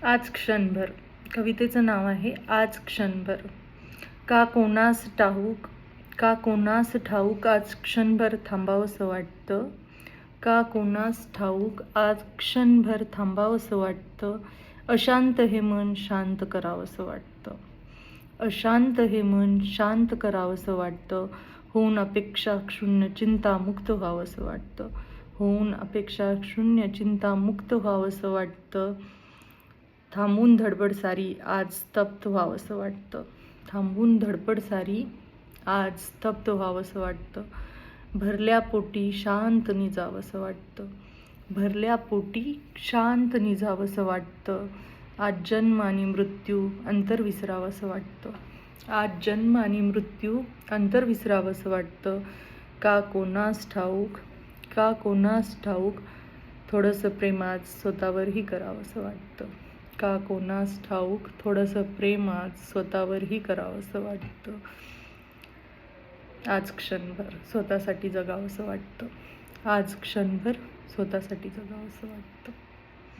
आज क्षणभर. कवितेचं नाव आहे आज क्षणभर. का कोणास ठाऊक, का कोणास ठाऊक आज क्षणभर थांबावंसं वाटतं. का कोणास ठाऊक आज क्षणभर थांबावंसं वाटतं. अशांत हे मन शांत करावंसं वाटतं. अशांत हे मन शांत करावंसं वाटतं. होऊन अपेक्षा शून्य चिंतामुक्त व्हावंसं वाटतं. होऊन अपेक्षा शून्य चिंतामुक्त व्हावंसं वाटतं. थांबून धडपड सारी आज स्तब्ध व्हावंसं वाटतं. थांबून धडपड सारी आज स्तब्ध व्हावंसं वाटतं. भरल्या पोटी शांत निजावंसं वाटतं. भरल्या पोटी शांत निजावंसं वाटतं. आज जन्म आणि मृत्यू अंतर विसरावंसं वाटतं. आज जन्म आणि मृत्यू अंतर विसरावंसं वाटतं. का कोणास ठाऊक, का कोणास ठाऊक थोडंसं प्रेम आज स्वतःवरही करावंसं वाटतं. का कोणास ठाऊक थोडंसं प्रेम आज स्वतःवरही करावंसं वाटतं. आज क्षणभर स्वतःसाठी जगावंसं वाटतं. आज क्षणभर स्वतःसाठी जगावंसं वाटतं.